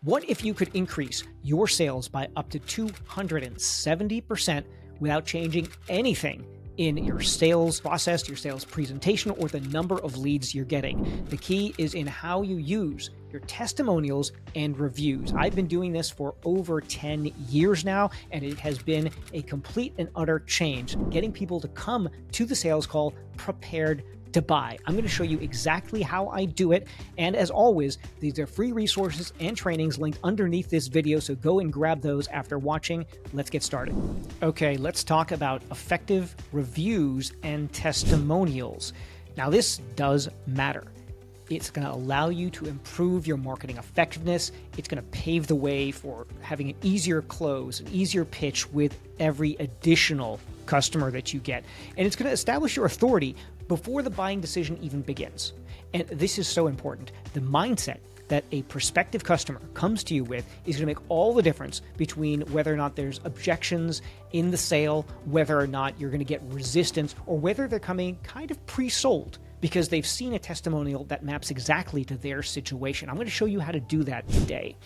What if you could increase your sales by up to 270% without changing anything in your sales process, your sales presentation, or the number of leads you're getting? The key is in how you use your testimonials and reviews. I've been doing this for over 10 years now, and it has been a complete and utter change, getting people to come to the sales call prepared to buy. I'm going to show you exactly how I do it. And as always, these are free resources and trainings linked underneath this video. So go and grab those after watching. Let's get started. Okay, let's talk about effective reviews and testimonials. Now, this does matter. It's going to allow you to improve your marketing effectiveness. It's going to pave the way for having an easier close, an easier pitch with every additional customer that you get. And it's going to establish your authority before the buying decision even begins. And this is so important. The mindset that a prospective customer comes to you with is going to make all the difference between whether or not there's objections in the sale, whether or not you're going to get resistance, or whether they're coming kind of pre-sold because they've seen a testimonial that maps exactly to their situation. I'm going to show you how to do that today.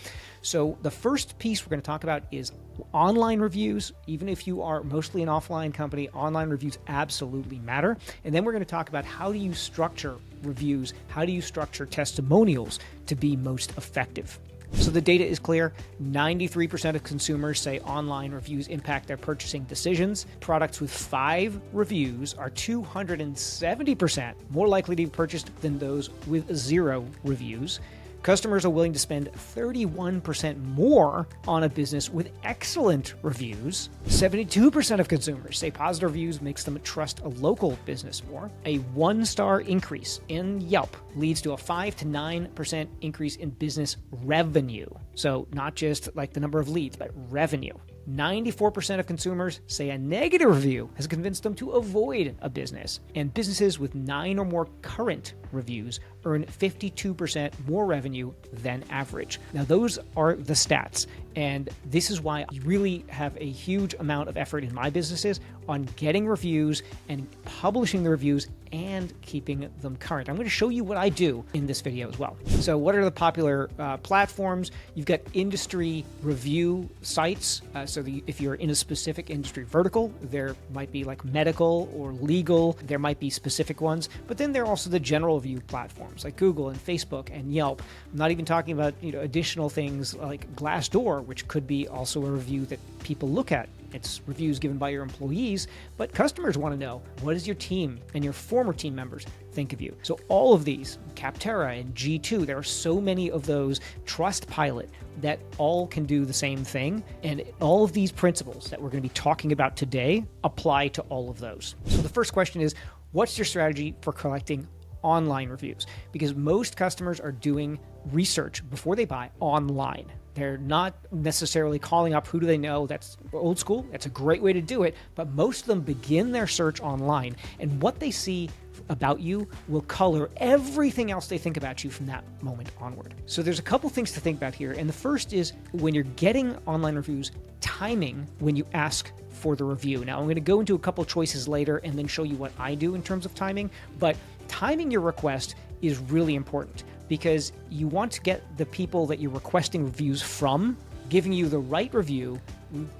So the first piece we're going to talk about is online reviews. Even if you are mostly an offline company, online reviews absolutely matter. And then we're going to talk about how do you structure reviews, how do you structure testimonials to be most effective. So the data is clear. 93% of consumers say online reviews impact their purchasing decisions. Products with 5 reviews are 270% more likely to be purchased than those with 0 reviews. Customers are willing to spend 31% more on a business with excellent reviews. 72% of consumers say positive reviews makes them trust a local business more. A 1-star increase in Yelp leads to a 5 to 9% increase in business revenue. So not just like the number of leads, but revenue. 94% of consumers say a negative review has convinced them to avoid a business. And businesses with 9 or more current reviews earn 52% more revenue than average. Now, those are the stats. And this is why I really have a huge amount of effort in my businesses on getting reviews and publishing the reviews and keeping them current. I'm going to show you what I do in this video as well. So what are the popular platforms? You've got industry review sites. If you're in a specific industry vertical, there might be like medical or legal. There might be specific ones. But then there are also the general review platforms like Google and Facebook and Yelp. I'm not even talking about additional things like Glassdoor, which could be also a review that people look at. It's reviews given by your employees, but customers want to know, what does your team and your former team members think of you? So all of these, Capterra and G2, there are so many of those, Trustpilot, that all can do the same thing. And all of these principles that we're going to be talking about today apply to all of those. So the first question is, what's your strategy for collecting online reviews? Because most customers are doing research before they buy online. They're not necessarily calling up who do they know. That's old school. That's a great way to do it. But most of them begin their search online. And what they see about you will color everything else they think about you from that moment onward. So there's a couple things to think about here. And the first is when you're getting online reviews, timing when you ask for the review. Now, I'm going to go into a couple choices later and then show you what I do in terms of timing. But timing your request is really important, because you want to get the people that you're requesting reviews from giving you the right review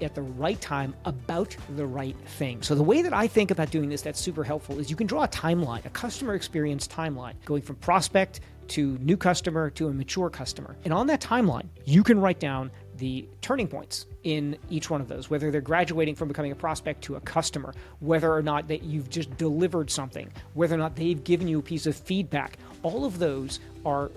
at the right time about the right thing. So the way that I think about doing this that's super helpful is you can draw a timeline, a customer experience timeline, going from prospect to new customer to a mature customer. And on that timeline, you can write down the turning points in each one of those, whether they're graduating from becoming a prospect to a customer, whether or not that you've just delivered something, whether or not they've given you a piece of feedback. All of those are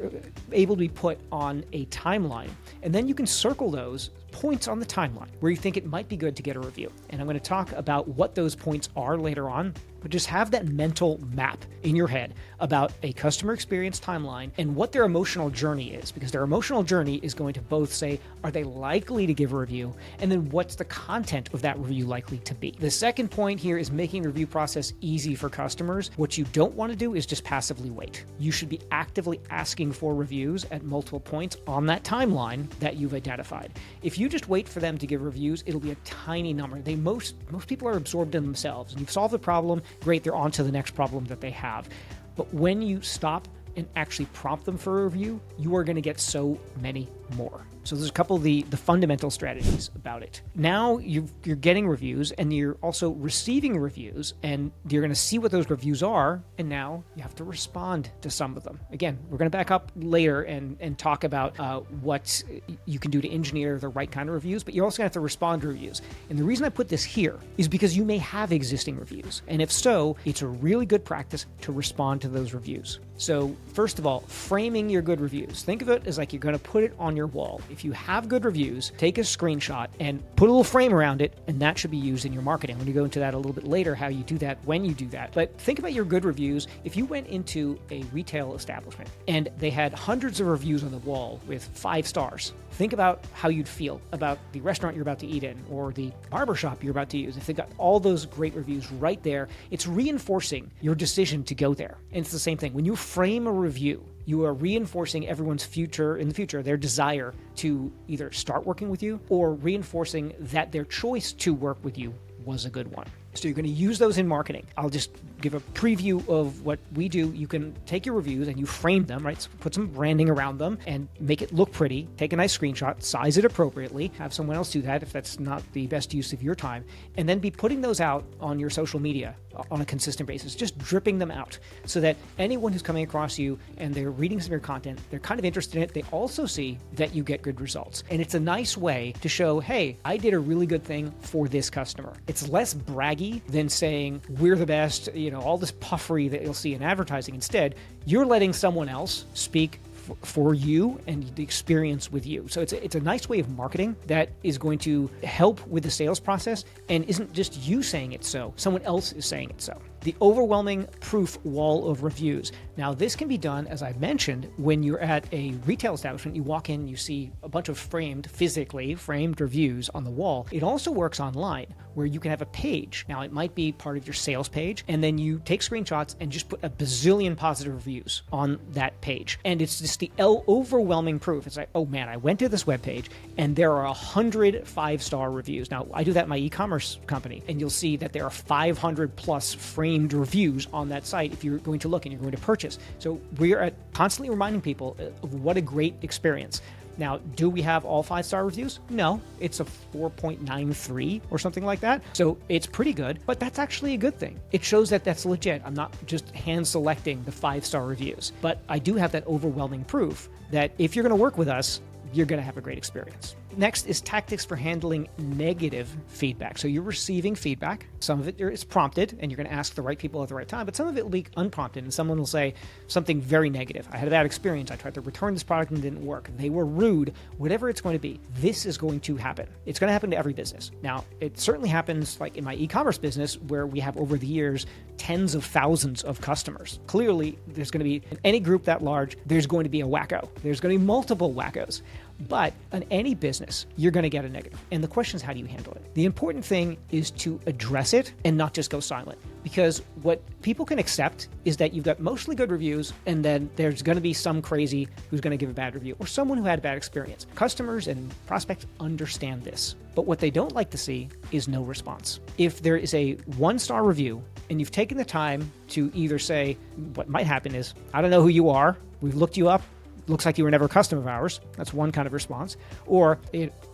able to be put on a timeline. And then you can circle those points on the timeline where you think it might be good to get a review. And I'm going to talk about what those points are later on, but just have that mental map in your head about a customer experience timeline and what their emotional journey is, because their emotional journey is going to both say, are they likely to give a review? And then what's the content of that review likely to be? The second point here is making the review process easy for customers. What you don't want to do is just passively wait. You should be actively asking for reviews at multiple points on that timeline that you've identified. If you just wait for them to give reviews, it'll be a tiny number. Most people are absorbed in themselves, and you've solved the problem, great, they're on to the next problem that they have. But when you stop and actually prompt them for a review, you are going to get so many more. So there's a couple of the fundamental strategies about it. Now you're getting reviews, and you're also receiving reviews, and you're going to see what those reviews are, and now you have to respond to some of them. Again, we're going to back up later and talk about what you can do to engineer the right kind of reviews, but you're also going to have to respond to reviews. And the reason I put this here is because you may have existing reviews, and if so, it's a really good practice to respond to those reviews. So first of all, framing your good reviews. Think of it as like you're going to put it on your wall. If you have good reviews, take a screenshot and put a little frame around it, and that should be used in your marketing. I'm going to go into that a little bit later, how you do that, when you do that. But think about your good reviews. If you went into a retail establishment and they had hundreds of reviews on the wall with 5 stars, think about how you'd feel about the restaurant you're about to eat in or the barbershop you're about to use. If they've got all those great reviews right there, it's reinforcing your decision to go there. And it's the same thing. When you frame a review, you are reinforcing everyone's their desire to either start working with you or reinforcing that their choice to work with you was a good one. So you're going to use those in marketing. I'll just give a preview of what we do. You can take your reviews and you frame them, right? So put some branding around them and make it look pretty. Take a nice screenshot, size it appropriately, have someone else do that if that's not the best use of your time, and then be putting those out on your social media on a consistent basis, just dripping them out so that anyone who's coming across you and they're reading some of your content, they're kind of interested in it. They also see that you get good results. And it's a nice way to show, hey, I did a really good thing for this customer. It's less braggy than saying we're the best, all this puffery that you'll see in advertising. Instead, you're letting someone else speak for you and the experience with you. So it's a nice way of marketing that is going to help with the sales process and isn't just you saying it so, someone else is saying it so. The overwhelming proof wall of reviews. Now, this can be done, as I mentioned, when you're at a retail establishment. You walk in, you see a bunch of physically framed reviews on the wall. It also works online, where you can have a page. Now, it might be part of your sales page, and then you take screenshots and just put a bazillion positive reviews on that page. And it's just the overwhelming proof. It's like, oh man, I went to this webpage, and there are 100 5-star reviews. Now, I do that in my e-commerce company, and you'll see that there are 500 plus framed reviews on that site if you're going to look and you're going to purchase. So we are constantly reminding people of what a great experience. Now, do we have all 5-star reviews? No, it's a 4.93 or something like that. So it's pretty good, but that's actually a good thing. It shows that that's legit. I'm not just hand selecting the 5-star reviews, but I do have that overwhelming proof that if you're going to work with us, you're going to have a great experience. Next is tactics for handling negative feedback. So you're receiving feedback. Some of it is prompted, and you're going to ask the right people at the right time, but some of it will be unprompted, and someone will say something very negative. I had a bad experience. I tried to return this product and it didn't work. They were rude. Whatever it's going to be, this is going to happen. It's going to happen to every business. Now, it certainly happens like in my e-commerce business, where we have over the years tens of thousands of customers. Clearly, there's going to be, in any group that large, there's going to be a wacko. There's going to be multiple wackos. But in any business, you're going to get a negative. And the question is, how do you handle it? The important thing is to address it and not just go silent. Because what people can accept is that you've got mostly good reviews, and then there's going to be some crazy who's going to give a bad review, or someone who had a bad experience. Customers and prospects understand this. But what they don't like to see is no response. If there is a 1-star review, and you've taken the time to either say, what might happen is, I don't know who you are, we've looked you up, looks like you were never a customer of ours. That's one kind of response. Or,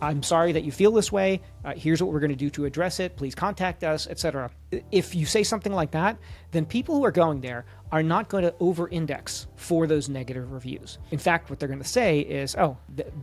I'm sorry that you feel this way. Here's what we're going to do to address it. Please contact us, etc. If you say something like that, then people who are going there are not going to over-index for those negative reviews. In fact, what they're going to say is,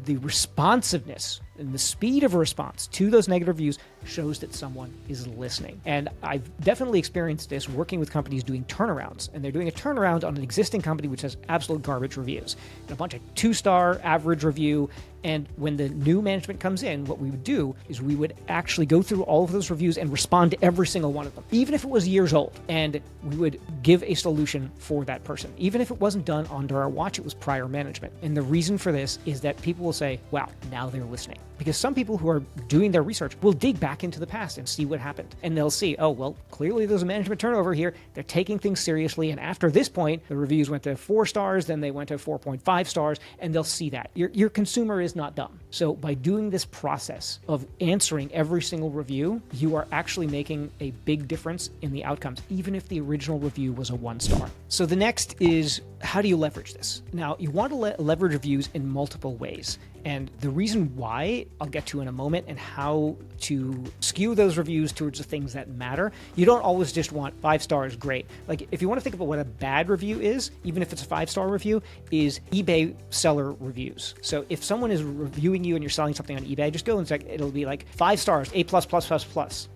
the responsiveness and the speed of a response to those negative reviews shows that someone is listening. And I've definitely experienced this working with companies doing turnarounds. And they're doing a turnaround on an existing company which has absolute garbage reviews. And a bunch of 2-star average review. And when the new management comes in, what we would do is we would actually go through all of those reviews and respond to every single one of them, even if it was years old. And we would give a solution for that person. Even if it wasn't done under our watch, it was prior management. And the reason for this is that people will say, wow, now they're listening. Because some people who are doing their research will dig back into the past and see what happened. And they'll see, oh, well, clearly there's a management turnover here. They're taking things seriously. And after this point, the reviews went to 4 stars, then they went to 4.5 stars, and they'll see that. Your consumer is not dumb. So by doing this process of answering every single review, you are actually making a big difference in the outcomes, even if the original review was a 1-star. So the next is, how do you leverage this? Now, you want to leverage reviews in multiple ways. And the reason why I'll get to in a moment, and how to skew those reviews towards the things that matter. You don't always just want 5 stars, great. Like if you want to think about what a bad review is, even if it's a 5-star review, is eBay seller reviews. So if someone is reviewing you and you're selling something on eBay, just go and check. It'll be like 5 stars, A++++,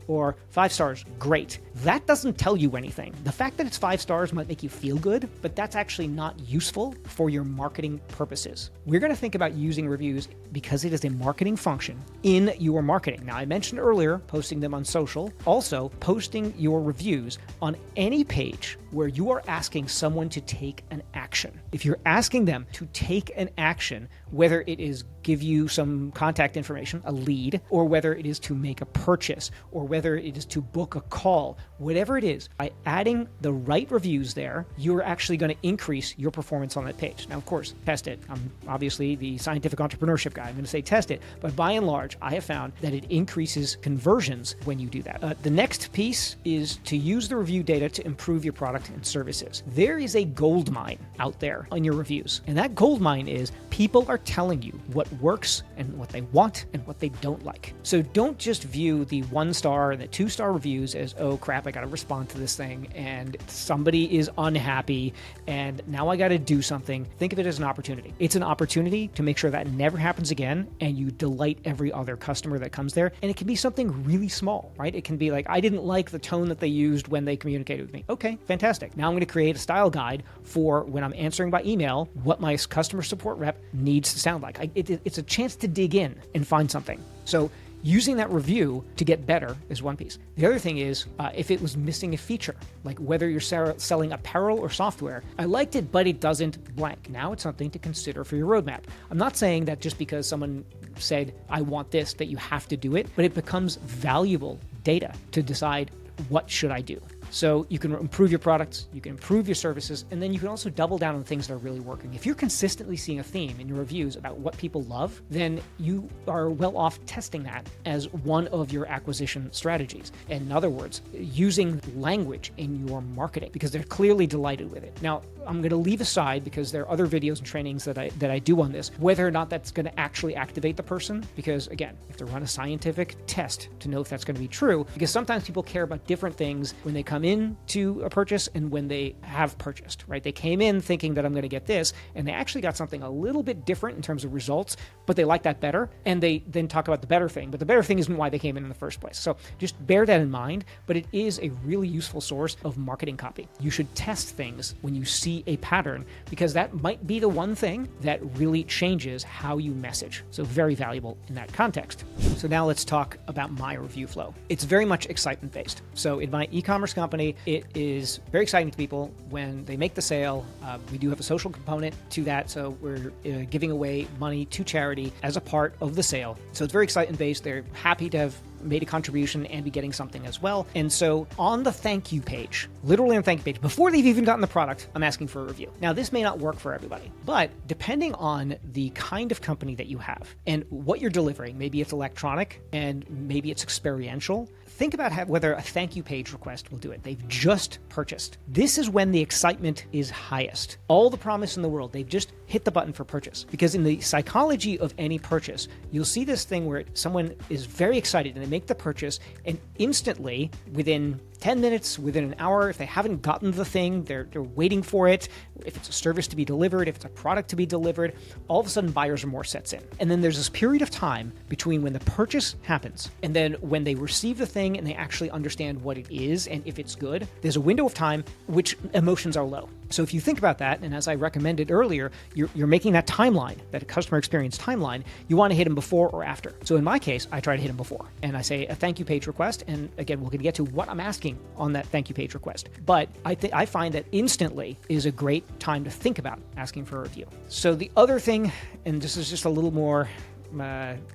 or 5 stars, great. That doesn't tell you anything. The fact that it's 5 stars might make you feel good, but that's actually not useful for your marketing purposes. We're going to think about using reviews because it is a marketing function in your marketing. Now, I mentioned earlier posting them on social. Also, posting your reviews on any page where you are asking someone to take an action. If you're asking them to take an action, whether it is give you some contact information, a lead, or whether it is to make a purchase, or whether it is to book a call, whatever it is, by adding the right reviews there, you're actually going to increase your performance on that page. Now, of course, test it. I'm obviously the scientific entrepreneurship guy. I'm going to say test it. But by and large, I have found that it increases conversions when you do that. The next piece is to use the review data to improve your product and services. There is a gold mine out there on your reviews. And that gold mine is people are telling you what works and what they want and what they don't like. So don't just view the 1-star and the 2-star reviews as, oh crap, I got to respond to this thing and somebody is unhappy and now I got to do something. Think of it as an opportunity. It's an opportunity to make sure that never happens again and you delight every other customer that comes there. And it can be something really small, right? It can be like, I didn't like the tone that they used when they communicated with me. Okay, fantastic. Now I'm going to create a style guide for when I'm answering by email, what my customer support rep needs to sound like. It's a chance to dig in and find something. So using that review to get better is one piece. The other thing is if it was missing a feature, like whether you're selling apparel or software, I liked it, but it doesn't blank. Now it's something to consider for your roadmap. I'm not saying that just because someone said, I want this, that you have to do it, but it becomes valuable data to decide what should I do. So you can improve your products, you can improve your services, and then you can also double down on things that are really working. If you're consistently seeing a theme in your reviews about what people love, then you are well off testing that as one of your acquisition strategies. In other words, using language in your marketing because they're clearly delighted with it. Now, I'm going to leave aside, because there are other videos and trainings that I do on this, whether or not that's going to actually activate the person, because again, you have to run a scientific test to know if that's going to be true, because sometimes people care about different things when they come into a purchase and when they have purchased, right? They came in thinking that I'm going to get this, and they actually got something a little bit different in terms of results, but they like that better, and they then talk about the better thing, but the better thing isn't why they came in the first place. So just bear that in mind, but it is a really useful source of marketing copy. You should test things when you see a pattern, because that might be the one thing that really changes how you message. So very valuable in that context. So now let's talk about my review flow. It's very much excitement based. So in my e-commerce company, it is very exciting to people when they make the sale. We do have a social component to that. So we're giving away money to charity as a part of the sale. So it's very excitement based. They're happy to have made a contribution and be getting something as well. And so on the thank you page, literally on the thank you page, before they've even gotten the product, I'm asking for a review. Now, this may not work for everybody, but depending on the kind of company that you have and what you're delivering, maybe it's electronic and maybe it's experiential, think about whether a thank you page request will do it. They've just purchased. This is when the excitement is highest. All the promise in the world. They've just hit the button for purchase. Because in the psychology of any purchase, you'll see this thing where someone is very excited and they make the purchase, and instantly, within 10 minutes, within an hour, if they haven't gotten the thing, they're waiting for it. If it's a service to be delivered, if it's a product to be delivered, all of a sudden buyer's remorse sets in. And then there's this period of time between when the purchase happens and then when they receive the thing and they actually understand what it is and if it's good. There's a window of time which emotions are low. So if you think about that, and as I recommended earlier, you're making that timeline, that customer experience timeline, you want to hit them before or after. So in my case, I try to hit them before. And I say a thank you page request. And again, we're going to get to what I'm asking on that thank you page request. But I find that instantly is a great time to think about asking for a review. So the other thing, and this is just a little more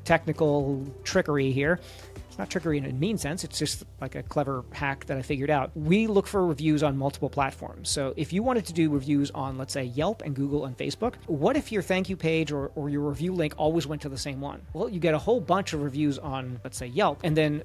technical trickery here, It's not trickery in a mean sense. It's just like a clever hack that I figured out. We look for reviews on multiple platforms. So if you wanted to do reviews on, let's say, Yelp and Google and Facebook, what if your thank you page or your review link always went to the same one? Well, you get a whole bunch of reviews on, let's say, Yelp, and then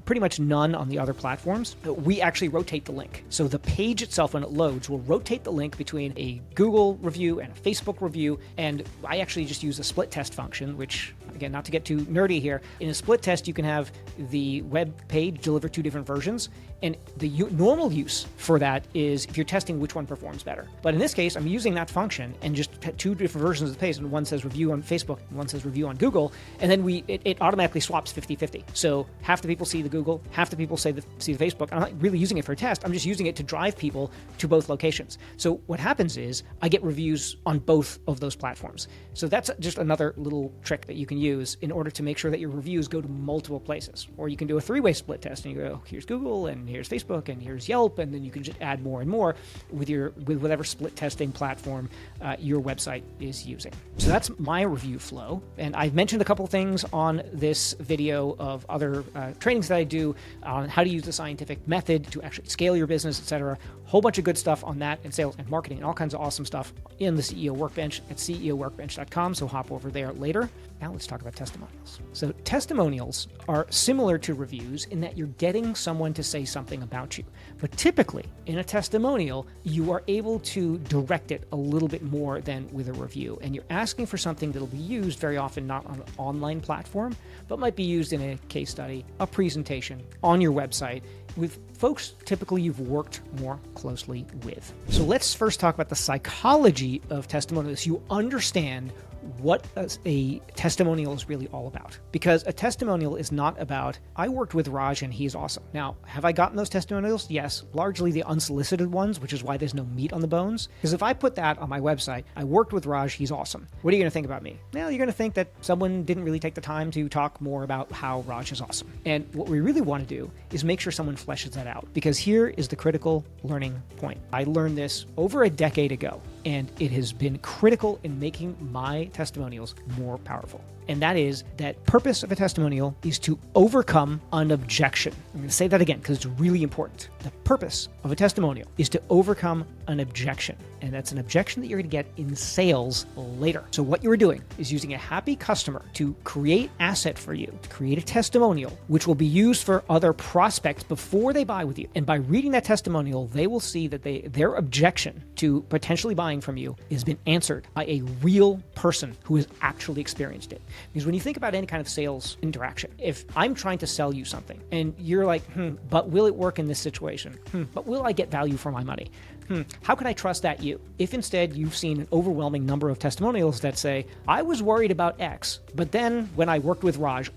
pretty much none on the other platforms. We actually rotate the link. So the page itself, when it loads, will rotate the link between a Google review and a Facebook review. And I actually just use a split test function, which, again, not to get too nerdy here. In a split test, you can have the web page deliver two different versions. And the normal use for that is if you're testing which one performs better. But in this case, I'm using that function and just two different versions of the page. And one says review on Facebook and one says review on Google. And then it automatically swaps 50-50. So half the people see the Google, half the people see the Facebook. I'm not really using it for a test. I'm just using it to drive people to both locations. So what happens is I get reviews on both of those platforms. So that's just another little trick that you can use in order to make sure that your reviews go to multiple places. Or you can do a three-way split test and you go, here's Google and here's Facebook and here's Yelp, and then you can just add more and more with whatever split testing platform your website is using. So that's my review flow. And I've mentioned a couple things on this video of other trainings that I do on how to use the scientific method to actually scale your business, etc. Whole bunch of good stuff on that and sales and marketing and all kinds of awesome stuff in the CEO Workbench at ceoworkbench.com. So hop over there later. Now let's talk about testimonials. So testimonials are similar to reviews in that you're getting someone to say something about you. But typically in a testimonial, you are able to direct it a little bit more than with a review. And you're asking for something that'll be used very often not on an online platform, but might be used in a case study, a presentation, on your website, with folks typically you've worked more closely with. So let's first talk about the psychology of testimonials. You understand what a testimonial is really all about. Because a testimonial is not about, I worked with Raj and he's awesome. Now, have I gotten those testimonials? Yes, largely the unsolicited ones, which is why there's no meat on the bones. Because if I put that on my website, I worked with Raj, he's awesome. What are you going to think about me? Well, you're going to think that someone didn't really take the time to talk more about how Raj is awesome. And what we really want to do is make sure someone fleshes that out. Because here is the critical learning point. I learned this over a decade ago, and it has been critical in making my testimonials more powerful. And that is that purpose of a testimonial is to overcome an objection. I'm going to say that again because it's really important. The purpose of a testimonial is to overcome an objection. And that's an objection that you're going to get in sales later. So what you're doing is using a happy customer to create asset for you, to create a testimonial, which will be used for other prospects before they buy with you. And by reading that testimonial, they will see that their objection to potentially buying from you has been answered by a real person who has actually experienced it. Because when you think about any kind of sales interaction, if I'm trying to sell you something and you're like, but will it work in this situation? But will I get value for my money? How can I trust that you? If instead you've seen an overwhelming number of testimonials that say, I was worried about X, but then when I worked with Raj,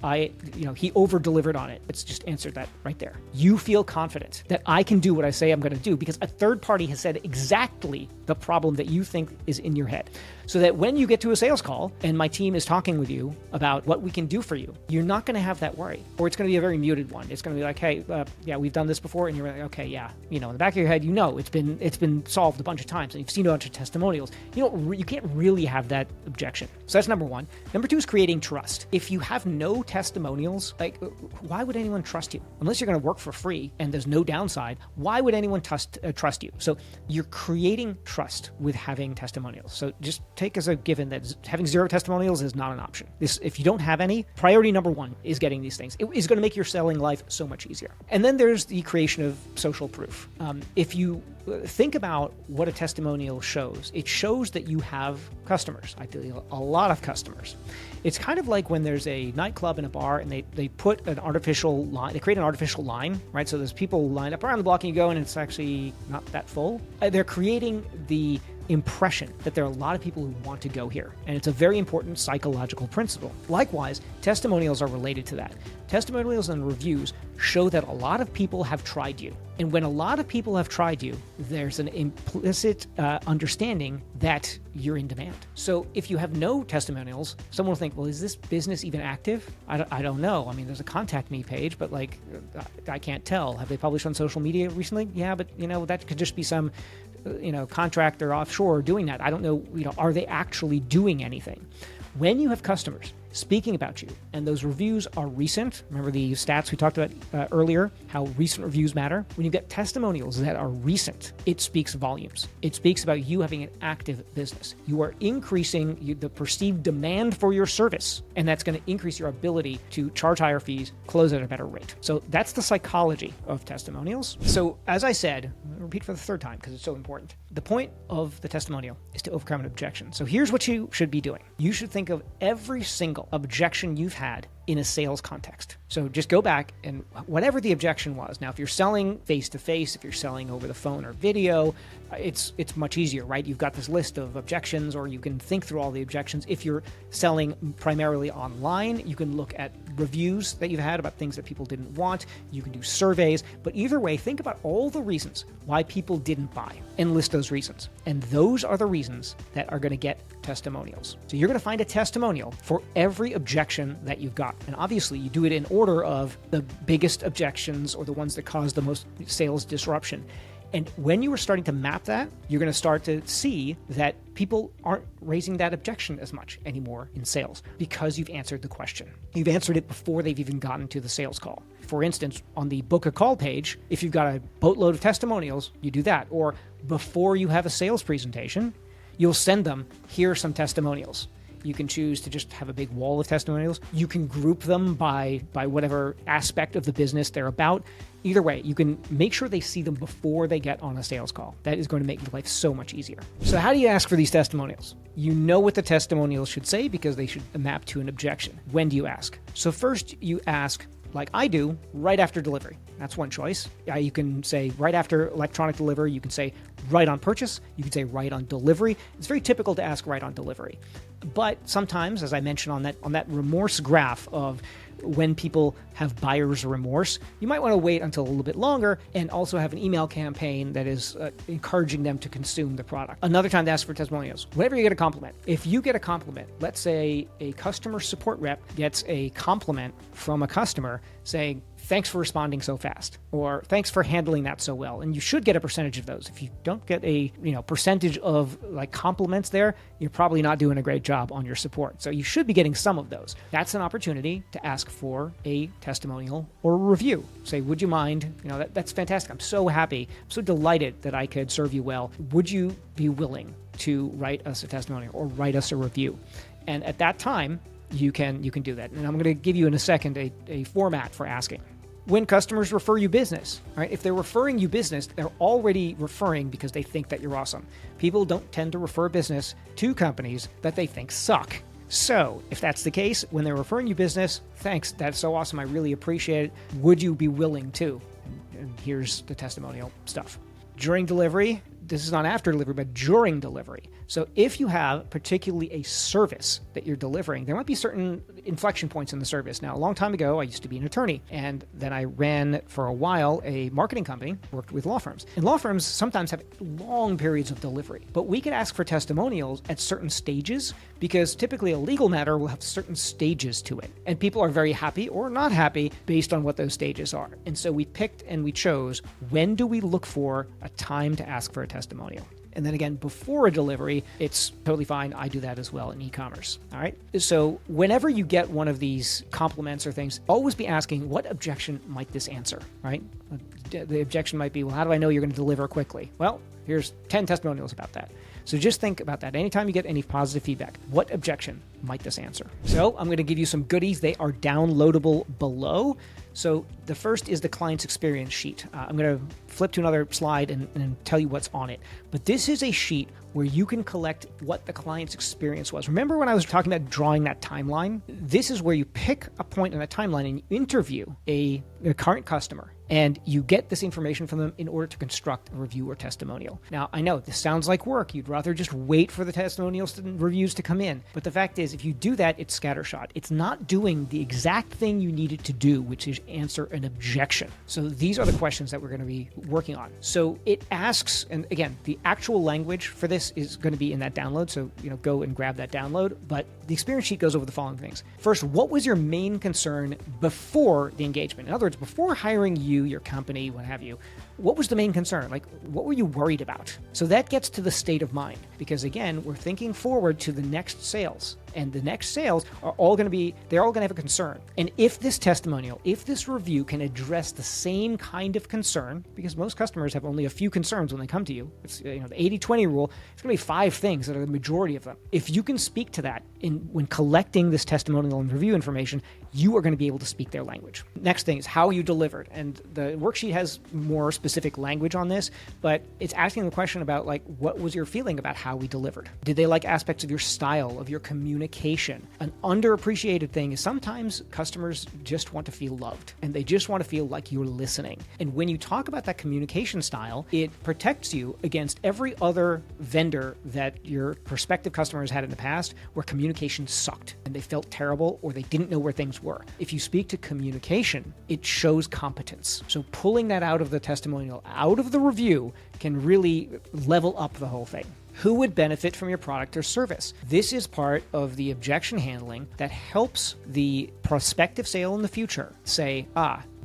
he over-delivered on it. It's just answered that right there. You feel confident that I can do what I say I'm going to do because a third party has said exactly the problem that you think is in your head. So that when you get to a sales call and my team is talking with you about what we can do for you, you're not going to have that worry. Or it's going to be a very muted one. It's going to be like, hey, we've done this before. And you're like, okay, yeah. In the back of your head, it's been solved a bunch of times and you've seen a bunch of testimonials. You can't really have that objection. So that's number one. Number two is creating trust. If you have no testimonials, why would anyone trust you? Unless you're going to work for free and there's no downside, why would anyone trust you? So you're creating trust with having testimonials. So just take as a given that having zero testimonials is not an option. If you don't have any, priority number one is getting these things. It is going to make your selling life so much easier. And then there's the creation of social proof. If you think about what a testimonial shows, it shows that you have customers, ideally a lot of customers. It's kind of like when there's a nightclub and a bar and they put an artificial line, they create an artificial line, right? So there's people lined up around the block and you go and it's actually not that full. They're creating the impression that there are a lot of people who want to go here. And it's a very important psychological principle. Likewise, testimonials are related to that. Testimonials and reviews show that a lot of people have tried you. And when a lot of people have tried you, there's an implicit understanding that you're in demand. So if you have no testimonials, someone will think, well, is this business even active? I don't know. I mean, there's a contact me page, but I can't tell. Have they published on social media recently? Yeah, but that could just be some contractor offshore doing that. I don't know, are they actually doing anything? When you have customers, speaking about you, and those reviews are recent. Remember the stats we talked about earlier, how recent reviews matter? When you get testimonials that are recent, it speaks volumes. It speaks about you having an active business. You are increasing the perceived demand for your service, and that's going to increase your ability to charge higher fees, close at a better rate. So that's the psychology of testimonials. So as I said, I'll repeat for the third time because it's so important. The point of the testimonial is to overcome an objection. So here's what you should be doing. You should think of every single objection you've had in a sales context. So just go back and whatever the objection was. Now, if you're selling face-to-face, if you're selling over the phone or video, it's much easier, right? You've got this list of objections, or you can think through all the objections. If you're selling primarily online, you can look at reviews that you've had about things that people didn't want. You can do surveys, but either way, think about all the reasons why people didn't buy and list those reasons. And those are the reasons that are going to get testimonials. So you're going to find a testimonial for every objection that you've got. And obviously you do it in order of the biggest objections or the ones that cause the most sales disruption. And when you are starting to map that, you're going to start to see that people aren't raising that objection as much anymore in sales because you've answered the question. You've answered it before they've even gotten to the sales call. For instance, on the book a call page, if you've got a boatload of testimonials, you do that. Or before you have a sales presentation, you'll send them, here are some testimonials. You can choose to just have a big wall of testimonials. You can group them by whatever aspect of the business they're about. Either way, you can make sure they see them before they get on a sales call. That is going to make your life so much easier. So how do you ask for these testimonials? You know what the testimonials should say because they should map to an objection. When do you ask? So first you ask, like I do, right after delivery. That's one choice. You can say right after electronic delivery. You can say right on purchase. You can say right on delivery. It's very typical to ask right on delivery. But sometimes, as I mentioned on that remorse graph of when people have buyer's remorse, you might want to wait until a little bit longer and also have an email campaign that is encouraging them to consume the product. Another time to ask for testimonials, whenever you get a compliment. If you get a compliment, let's say a customer support rep gets a compliment from a customer saying, thanks for responding so fast, or thanks for handling that so well. And you should get a percentage of those. If you don't get a percentage of like compliments there, you're probably not doing a great job on your support. So you should be getting some of those. That's an opportunity to ask for a testimonial or a review. Say, would you mind? That's fantastic. I'm so happy. I'm so delighted that I could serve you well. Would you be willing to write us a testimonial or write us a review? And at that time, you can do that. And I'm going to give you in a second a format for asking. When customers refer you business, right? If they're referring you business, they're already referring because they think that you're awesome. People don't tend to refer business to companies that they think suck. So if that's the case, when they're referring you business, thanks, that's so awesome. I really appreciate it. Would you be willing to? And here's the testimonial stuff. During delivery, this is not after delivery, but during delivery. So if you have particularly a service that you're delivering, there might be certain inflection points in the service. Now, a long time ago, I used to be an attorney, and then I ran for a while a marketing company, worked with law firms. And law firms sometimes have long periods of delivery, but we could ask for testimonials at certain stages because typically a legal matter will have certain stages to it. And people are very happy or not happy based on what those stages are. And so we picked and we chose, when do we look for a time to ask for a testimonial? And then again, before a delivery, it's totally fine. I do that as well in e-commerce. All right. So whenever you get one of these compliments or things, always be asking, what objection might this answer, right? The objection might be, well, how do I know you're going to deliver quickly? Well, here's 10 testimonials about that. So just think about that. Anytime you get any positive feedback, what objection might this answer? So I'm going to give you some goodies. They are downloadable below. So the first is the client's experience sheet. I'm going to flip to another slide and tell you what's on it. But this is a sheet where you can collect what the client's experience was. Remember when I was talking about drawing that timeline? This is where you pick a point in a timeline and you interview a current customer. And you get this information from them in order to construct a review or testimonial. Now, I know this sounds like work. You'd rather just wait for the testimonials and reviews to come in. But the fact is, if you do that, it's scattershot. It's not doing the exact thing you needed to do, which is answer an objection. So these are the questions that we're going to be working on. So it asks, and again, the actual language for this is going to be in that download. So, go and grab that download. But The experience sheet goes over the following things. First, what was your main concern before the engagement? In other words, before hiring you, your company, what have you, what was the main concern? Like, what were you worried about? So that gets to the state of mind, because again, we're thinking forward to the next sales, and the next sales are all going to have a concern. And if this testimonial, if this review can address the same kind of concern, because most customers have only a few concerns when they come to you, it's the 80-20 rule, it's going to be 5 things that are the majority of them. If you can speak to that when collecting this testimonial and review information, you are going to be able to speak their language. Next thing is how you delivered. And the worksheet has more specific language on this, but it's asking the question about, like, what was your feeling about how we delivered? Did they like aspects of your style, of your communication? An underappreciated thing is sometimes customers just want to feel loved, and they just want to feel like you're listening. And when you talk about that communication style, it protects you against every other vendor that your prospective customers had in the past where communication sucked and they felt terrible or they didn't know where things were. If you speak to communication, it shows competence. So pulling that out of the testimonial, out of the review, can really level up the whole thing. Who would benefit from your product or service? This is part of the objection handling that helps the prospective sale in the future say,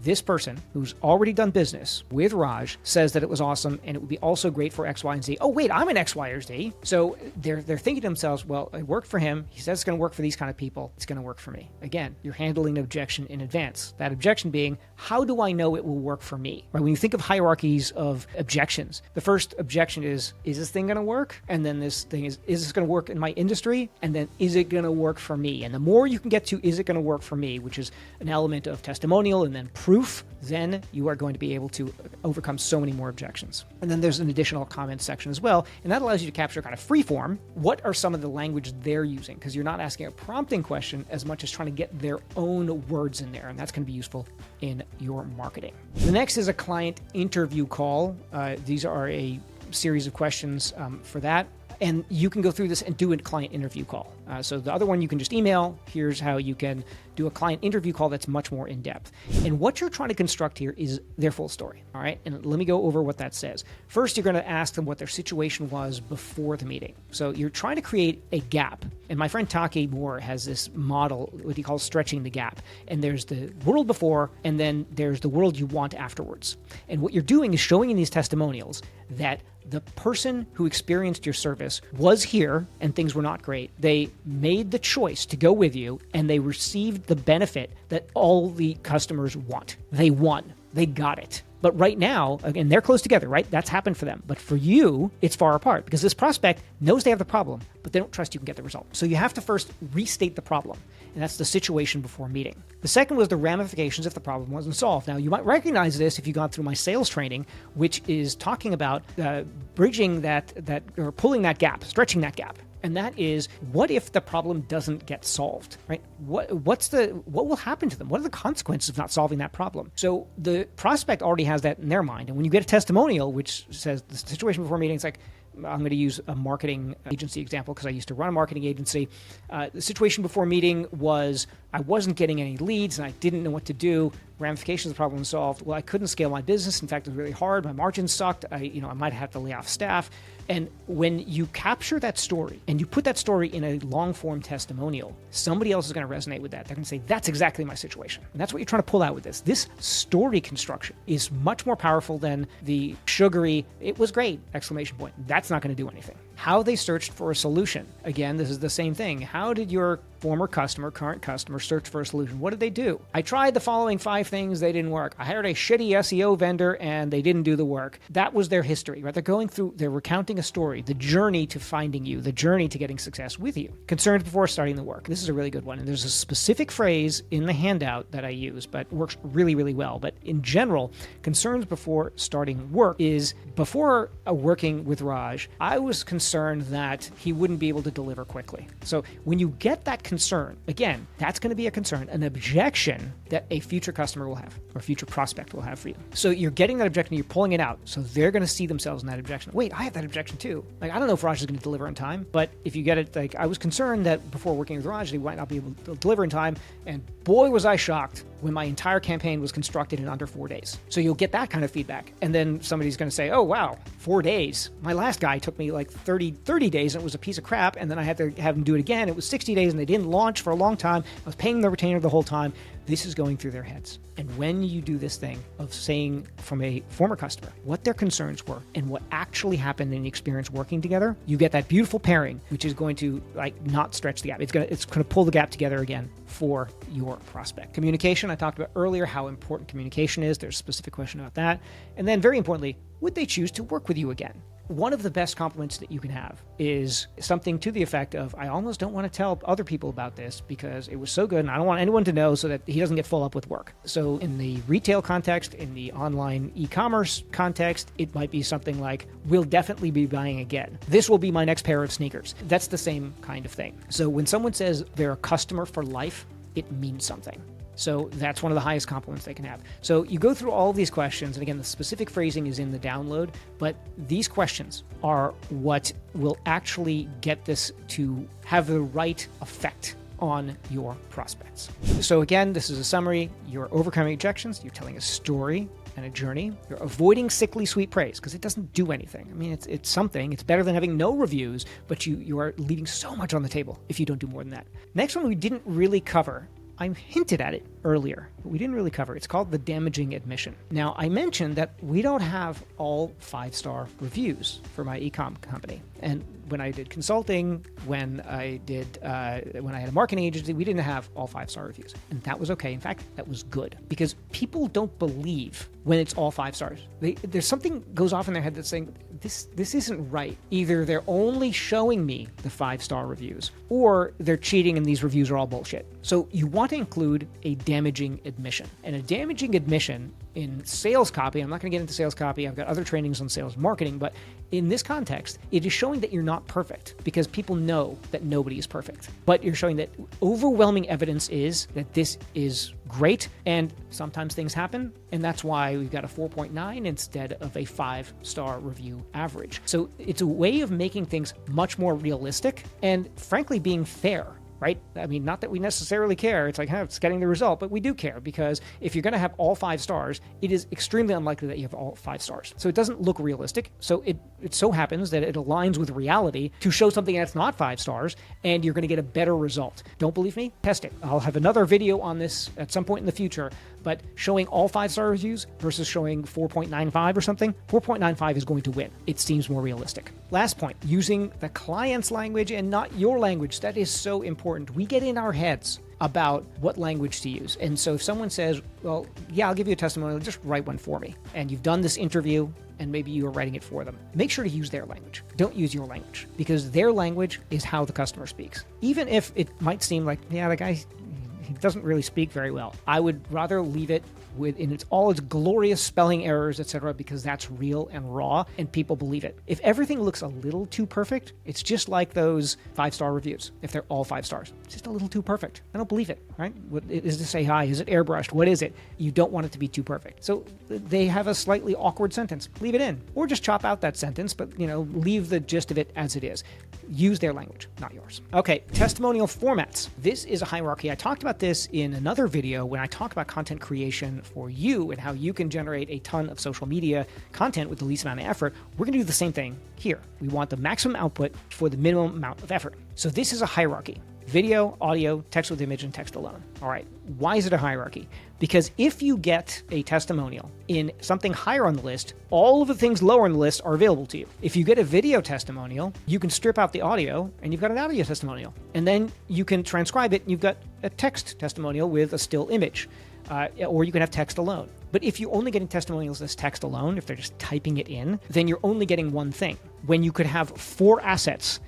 this person who's already done business with Raj says that it was awesome and it would be also great for X, Y, and Z. Oh, wait, I'm an X, Y, or Z. So they're thinking to themselves, well, it worked for him. He says it's going to work for these kind of people. It's going to work for me. Again, you're handling an objection in advance. That objection being, how do I know it will work for me? Right? When you think of hierarchies of objections, the first objection is this thing going to work? And then this thing is this going to work in my industry? And then, is it going to work for me? And the more you can get to, is it going to work for me, which is an element of testimonial and then proof, then you are going to be able to overcome so many more objections. And then there's an additional comments section as well, and that allows you to capture kind of free form. What are some of the language they're using? Because you're not asking a prompting question as much as trying to get their own words in there, and that's going to be useful in your marketing. The next is a client interview call. These are a series of questions for that. And you can go through this and do a client interview call. So the other one you can just email. Here's how you can do a client interview call that's much more in-depth. And what you're trying to construct here is their full story, all right? And let me go over what that says. First, you're going to ask them what their situation was before the meeting. So you're trying to create a gap. And my friend Taki Moore has this model, what he calls stretching the gap. And there's the world before, and then there's the world you want afterwards. And what you're doing is showing in these testimonials that the person who experienced your service was here and things were not great. They made the choice to go with you and they received the benefit that all the customers want. They won. They got it. But right now, again, they're close together, right? That's happened for them. But for you, it's far apart because this prospect knows they have the problem, but they don't trust you can get the result. So you have to first restate the problem, and that's the situation before meeting. The second was the ramifications if the problem wasn't solved. Now, you might recognize this if you've gone through my sales training, which is talking about bridging that or pulling that gap, stretching that gap. And that is, what if the problem doesn't get solved, right? What will happen to them? What are the consequences of not solving that problem? So the prospect already has that in their mind. And when you get a testimonial, which says the situation before meeting, it's like, I'm going to use a marketing agency example because I used to run a marketing agency. The situation before meeting was I wasn't getting any leads and I didn't know what to do. Ramifications of the problem solved. Well, I couldn't scale my business. In fact, it was really hard. My margins sucked. I might have to lay off staff. And when you capture that story and you put that story in a long-form testimonial, somebody else is going to resonate with that. They're going to say, that's exactly my situation. And that's what you're trying to pull out with this. This story construction is much more powerful than the sugary, it was great, exclamation point. That's not going to do anything. How they searched for a solution. Again, this is the same thing. How did your former customer, current customer, search for a solution? What did they do? I tried the following 5 things, they didn't work. I hired a shitty SEO vendor and they didn't do the work. That was their history, right? They're recounting a story, the journey to finding you, the journey to getting success with you. Concerns before starting the work. This is a really good one. And there's a specific phrase in the handout that I use, but works really, really well. But in general, concerns before starting work is before working with Raj, I was concerned that he wouldn't be able to deliver quickly. So when you get that concern, again, that's going to be a concern, an objection that a future customer will have or future prospect will have for you. So you're getting that objection, you're pulling it out. So they're going to see themselves in that objection. Wait, I have that objection too. Like, I don't know if Raj is going to deliver in time, but if you get it, like, I was concerned that before working with Raj, he might not be able to deliver in time. And boy, was I shocked when my entire campaign was constructed in under 4 days. So you'll get that kind of feedback. And then somebody's going to say, oh, wow, 4 days. My last guy took me like 30 days and it was a piece of crap. And then I had to have him do it again. It was 60 days and they didn't launch for a long time. I was paying the retainer the whole time. This is going through their heads. And when you do this thing of saying from a former customer what their concerns were and what actually happened in the experience working together, you get that beautiful pairing, which is going to not stretch the gap. It's going to pull the gap together again for your prospect. Communication, I talked about earlier how important communication is. There's a specific question about that. And then very importantly, would they choose to work with you again? One of the best compliments that you can have is something to the effect of, I almost don't want to tell other people about this because it was so good and I don't want anyone to know so that he doesn't get full up with work. So in the retail context, in the online e-commerce context, it might be something like, we'll definitely be buying again. This will be my next pair of sneakers. That's the same kind of thing. So when someone says they're a customer for life, it means something. So that's one of the highest compliments they can have. So you go through all of these questions, and again, the specific phrasing is in the download, but these questions are what will actually get this to have the right effect on your prospects. So again, this is a summary. You're overcoming objections. You're telling a story and a journey. You're avoiding sickly sweet praise because it doesn't do anything. I mean, it's something. It's better than having no reviews, but you are leaving so much on the table if you don't do more than that. Next one we didn't really cover. I hinted at it earlier, but we didn't really cover it. It's called the damaging admission. Now, I mentioned that we don't have all 5-star reviews for my e-com company. And when I did consulting, when I had a marketing agency, we didn't have all 5-star reviews. And that was okay. In fact, that was good because people don't believe when it's all 5 stars. There's something goes off in their head that's saying, this isn't right. Either they're only showing me the 5-star reviews or they're cheating and these reviews are all bullshit. So you want to include a damaging admission. And a damaging admission in sales copy, I'm not going to get into sales copy, I've got other trainings on sales marketing, but in this context, it is showing that you're not perfect because people know that nobody is perfect. But you're showing that overwhelming evidence is that this is great, and sometimes things happen, and that's why we've got a 4.9 instead of a 5-star review average. So it's a way of making things much more realistic and frankly being fair. Right? I mean, not that we necessarily care. It's like, it's getting the result, but we do care because if you're going to have all 5 stars, it is extremely unlikely that you have all 5 stars. So it doesn't look realistic. So it so happens that it aligns with reality to show something that's not 5 stars, and you're going to get a better result. Don't believe me? Test it. I'll have another video on this at some point in the future, but showing all 5-star reviews versus showing 4.95 or something, 4.95 is going to win. It seems more realistic. Last point, using the client's language and not your language. That is so important. We get in our heads about what language to use. And so if someone says, well, yeah, I'll give you a testimonial, just write one for me. And you've done this interview and maybe you are writing it for them. Make sure to use their language. Don't use your language because their language is how the customer speaks. Even if it might seem like, yeah, the guy, he doesn't really speak very well. I would rather leave it in all its glorious spelling errors, etc., because that's real and raw, and people believe it. If everything looks a little too perfect, it's just like those 5-star reviews. If they're all 5 stars, it's just a little too perfect. I don't believe it, right? What, is this AI? Is it airbrushed? What is it? You don't want it to be too perfect. So they have a slightly awkward sentence. Leave it in, or just chop out that sentence, but leave the gist of it as it is. Use their language, not yours. Okay, testimonial formats. This is a hierarchy. I talked about this in another video when I talk about content creation for you and how you can generate a ton of social media content with the least amount of effort. We're going to do the same thing here. We want the maximum output for the minimum amount of effort. So this is a hierarchy. Video, audio, text with image, and text alone. All right. Why is it a hierarchy? Because if you get a testimonial in something higher on the list, all of the things lower on the list are available to you. If you get a video testimonial, you can strip out the audio and you've got an audio testimonial. And then you can transcribe it and you've got a text testimonial with a still image. Or you can have text alone. But if you're only getting testimonials as text alone, if they're just typing it in, then you're only getting one thing. When you could have four assets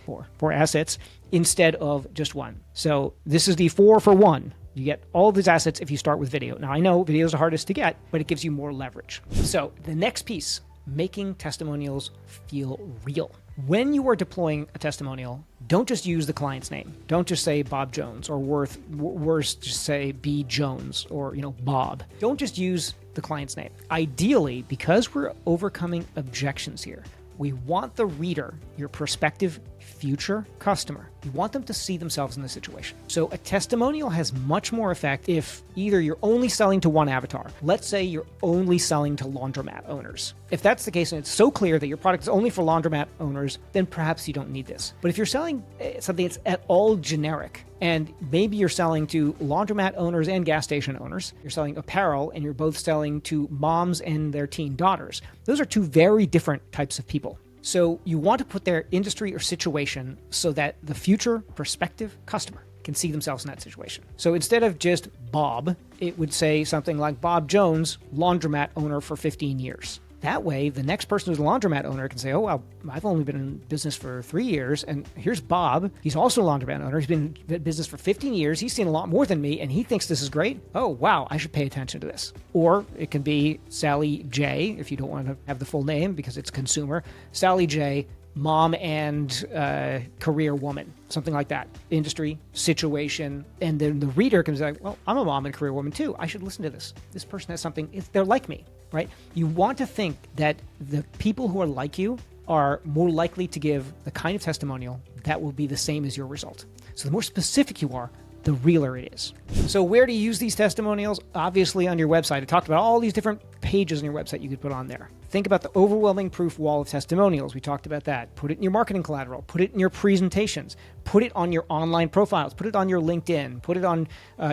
instead of just one. So this is the 4 for 1. You get all of these assets if you start with video. Now I know video is the hardest to get, but it gives you more leverage. So the next piece, making testimonials feel real. When you are deploying a testimonial, don't just use the client's name. Don't just say Bob Jones, or worse, just say B Jones, or Bob. Don't just use the client's name. Ideally, because we're overcoming objections here, We want the reader, your prospective future customer, you want them to see themselves in the situation. So a testimonial has much more effect if either you're only selling to one avatar. Let's say you're only selling to laundromat owners. If that's the case and it's so clear that your product is only for laundromat owners, then perhaps you don't need this. But if you're selling something that's at all generic, and maybe you're selling to laundromat owners and gas station owners, you're selling apparel, and you're both selling to moms and their teen daughters, those are two very different types of people. So you want to put their industry or situation so that the future prospective customer can see themselves in that situation. So instead of just Bob, it would say something like Bob Jones, laundromat owner for 15 years. That way, the next person who's a laundromat owner can say, oh, well, I've only been in business for 3 years, and here's Bob. He's also a laundromat owner. He's been in business for 15 years. He's seen a lot more than me, and he thinks this is great. Oh, wow, I should pay attention to this. Or it can be Sally J, if you don't want to have the full name because it's consumer. Sally J, mom and career woman, something like that. Industry, situation, and then the reader can say, well, I'm a mom and career woman too. I should listen to this. This person has something, they're like me, right? You want to think that the people who are like you are more likely to give the kind of testimonial that will be the same as your result. So the more specific you are, the realer it is. So where do you use these testimonials? Obviously on your website. I talked about all these different pages on your website you could put on there. Think about the overwhelming proof wall of testimonials. We talked about that. Put it in your marketing collateral. Put it in your presentations. Put it on your online profiles. Put it on your LinkedIn. Put it on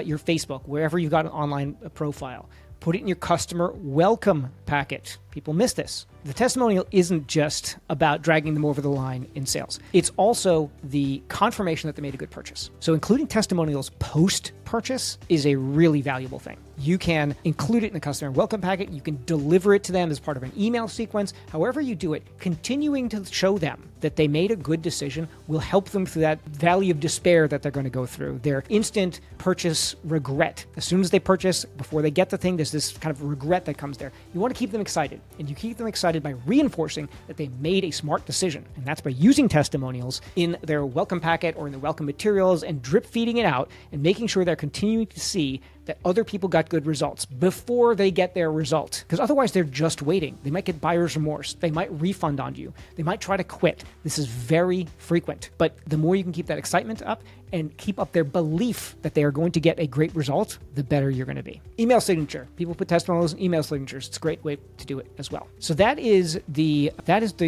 your Facebook, wherever you've got an online profile. Put it in your customer welcome packet. People miss this. The testimonial isn't just about dragging them over the line in sales. It's also the confirmation that they made a good purchase. So including testimonials post-purchase is a really valuable thing. You can include it in the customer welcome packet. You can deliver it to them as part of an email sequence. However you do it, continuing to show them that they made a good decision will help them through that valley of despair that they're going to go through, their instant purchase regret. As soon as they purchase, before they get the thing, there's this kind of regret that comes there. You want to keep them excited, and you keep them excited by reinforcing that they made a smart decision. And that's by using testimonials in their welcome packet or in the welcome materials and drip feeding it out and making sure they're continuing to see that other people got good results before they get their result. Because otherwise they're just waiting. They might get buyer's remorse. They might refund on you. They might try to quit. This is very frequent. But the more you can keep that excitement up and keep up their belief that they are going to get a great result, the better you're going to be. Email signature. People put testimonials in email signatures. It's a great way to do it as well. So that is the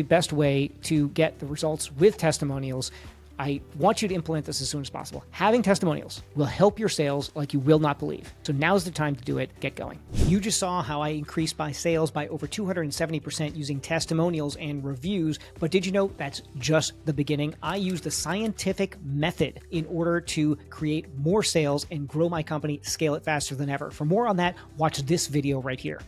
best way to get the results with testimonials. I want you to implement this as soon as possible. Having testimonials will help your sales like you will not believe. So now's the time to do it. Get going. You just saw how I increased my sales by over 270% using testimonials and reviews. But did you know that's just the beginning? I use the scientific method in order to create more sales and grow my company, scale it faster than ever. For more on that, watch this video right here.